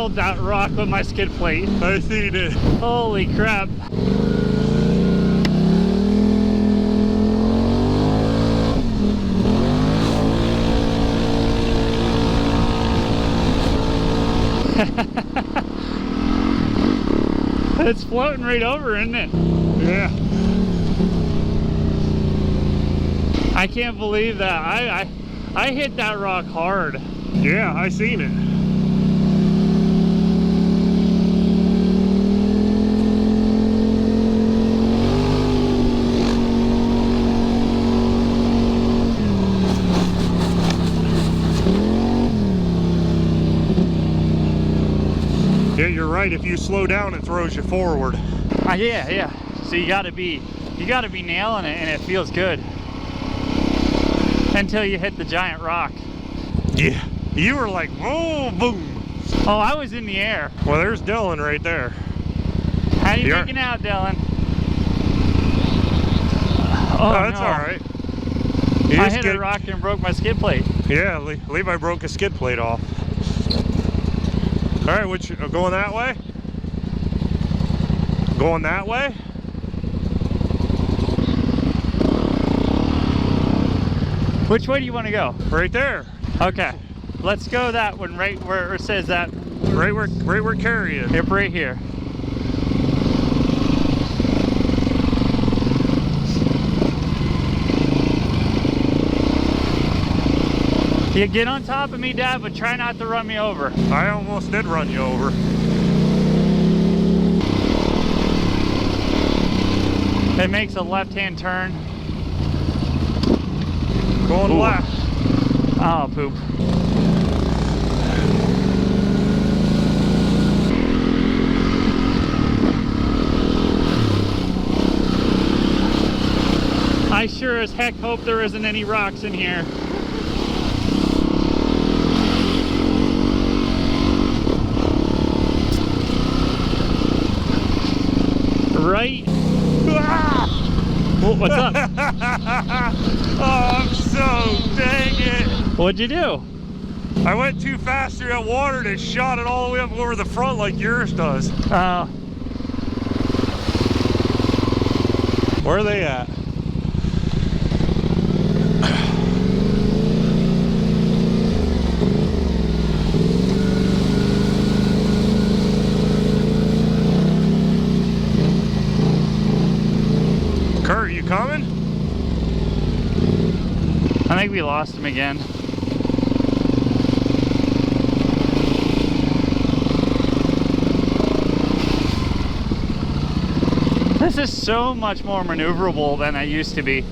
nailed that rock with my skid plate. I seen it. Holy crap. It's floating right over, isn't it? Yeah. I can't believe that. I hit that rock hard. Yeah, I seen it. Yeah, you're right. If you slow down, it throws you forward. Yeah. So you gotta be nailing it, and it feels good until you hit the giant rock. Yeah, you were like, whoa, boom. Oh, I was in the air. Well, there's Dylan right there. How you making out, Dylan? Oh, that's no. all right. I hit a rock and broke my skid plate. Yeah, Levi broke a skid plate off. All right, which going that way? Going that way? Which way do you want to go? Right there. Okay, let's go that one, right where it says that. Right where Carrie is. Yep, right here. You get on top of me, Dad, but try not to run me over. I almost did run you over. It makes a left-hand turn. Going left. Oh, poop. I sure as heck hope there isn't any rocks in here. Right? Ah! Oh, what's up? Oh, I'm so dang it. What'd you do? I went too fast through that water and it shot it all the way up over the front like yours does. Where are they at? Kurt, you coming? I think we lost him again. This is so much more maneuverable than I used to be.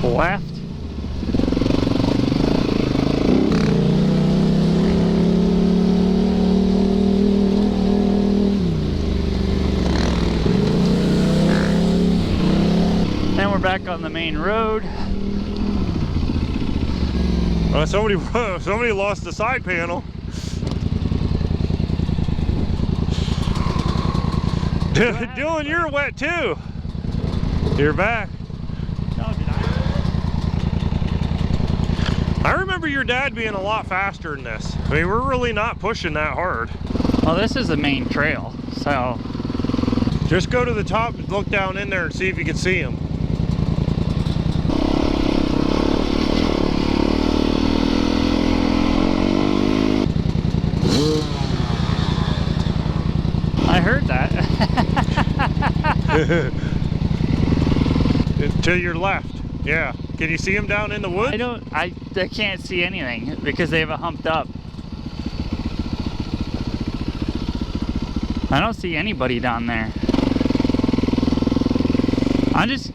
Left. And we're back on the main road. Somebody lost the side panel. Dylan, you're wet too. You're back. I remember your dad being a lot faster than this. I mean, we're really not pushing that hard. Well, this is the main trail, so just go to the top and look down in there and see if you can see him. I heard that. To your left. Yeah. Can you see him down in the woods? I can't see anything because they have it humped up. I don't see anybody down there. I'm just,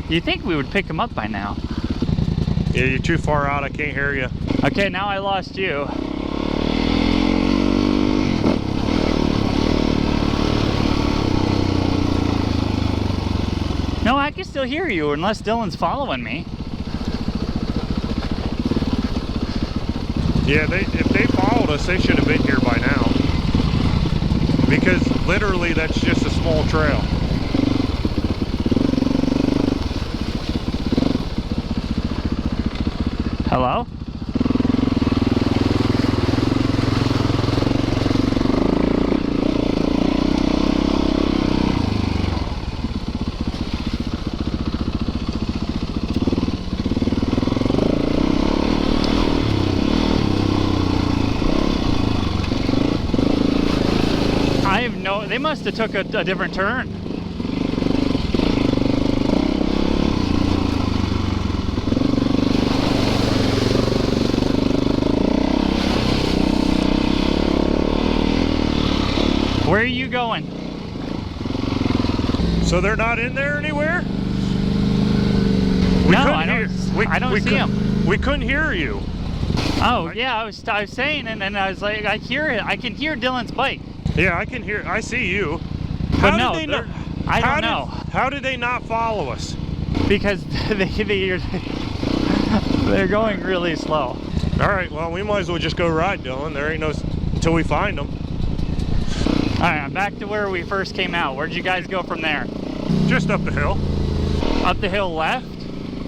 you think we would pick him up by now? Yeah, you're too far out. I can't hear you. Okay, now I lost you. No, I can still hear you unless Dylan's following me. Yeah, if they followed us, they should have been here by now. Because literally that's just a small trail. Hello? I have no, they must have took a different turn. Where are you going? So they're not in there anywhere? No, I don't see them. We couldn't hear you. Oh, yeah, I was saying, and then I was like, I hear it. I can hear Dylan's bike. Yeah, I can hear. I see you. But no, I don't know. How did they not follow us? Because they're going really slow. All right, well, we might as well just go ride, Dylan. There ain't no until we find them. All right, I'm back to where we first came out. Where'd you guys go from there? Just up the hill. Up the hill left?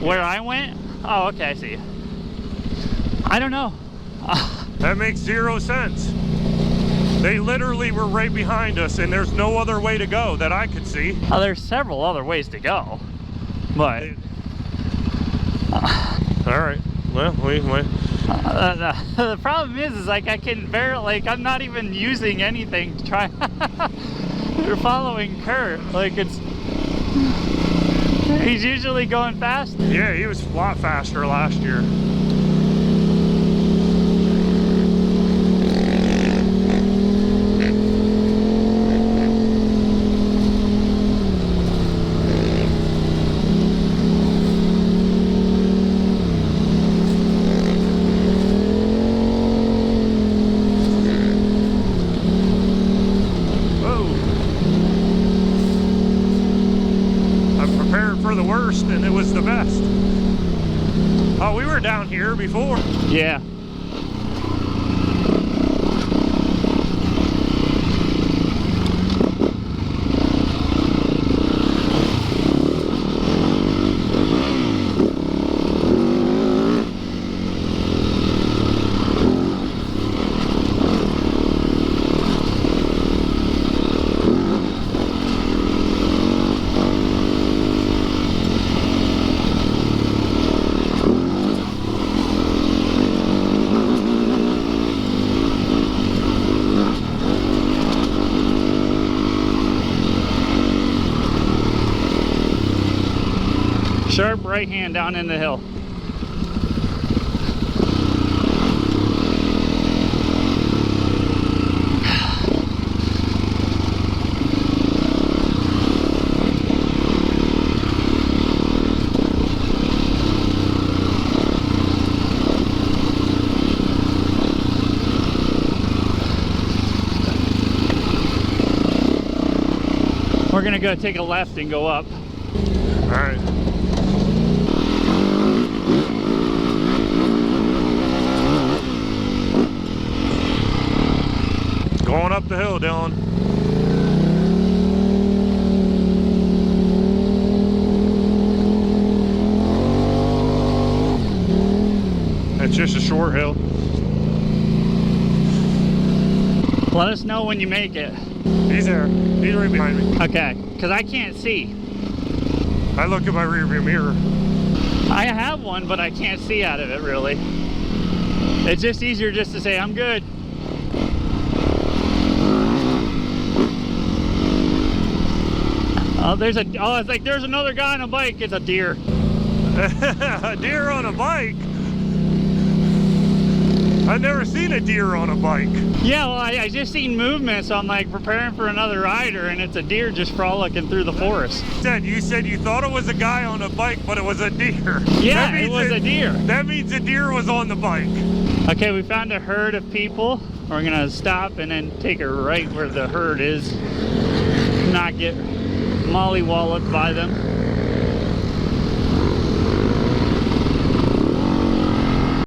Where I went? Oh, okay, I see. I don't know. That makes 0 sense. They literally were right behind us, and there's no other way to go that I could see. Oh, there's several other ways to go, but all right. Well, the problem is like I can barely, like I'm not even using anything to try. They're following Kurt. Like he's usually going fast. Yeah, he was a lot faster last year. And it was the best. Oh, we were down here before. Yeah. Sharp right hand down in the hill. We're gonna go take a left and go up. All right. Going up the hill, Dylan. It's just a short hill. Let us know when you make it. He's there. He's right behind me. Okay, because I can't see. I look at my rearview mirror. I have one, but I can't see out of it really. It's just easier just to say, I'm good. Oh, it's like there's another guy on a bike. It's a deer. A deer on a bike? I've never seen a deer on a bike. Yeah, well, I just seen movement, so I'm like preparing for another rider, and it's a deer just frolicking through the forest. You said you thought it was a guy on a bike, but it was a deer. Yeah, it was a deer. That means a deer was on the bike. Okay, we found a herd of people. We're gonna stop and then take a right where the herd is. Not get mollywalloped by them.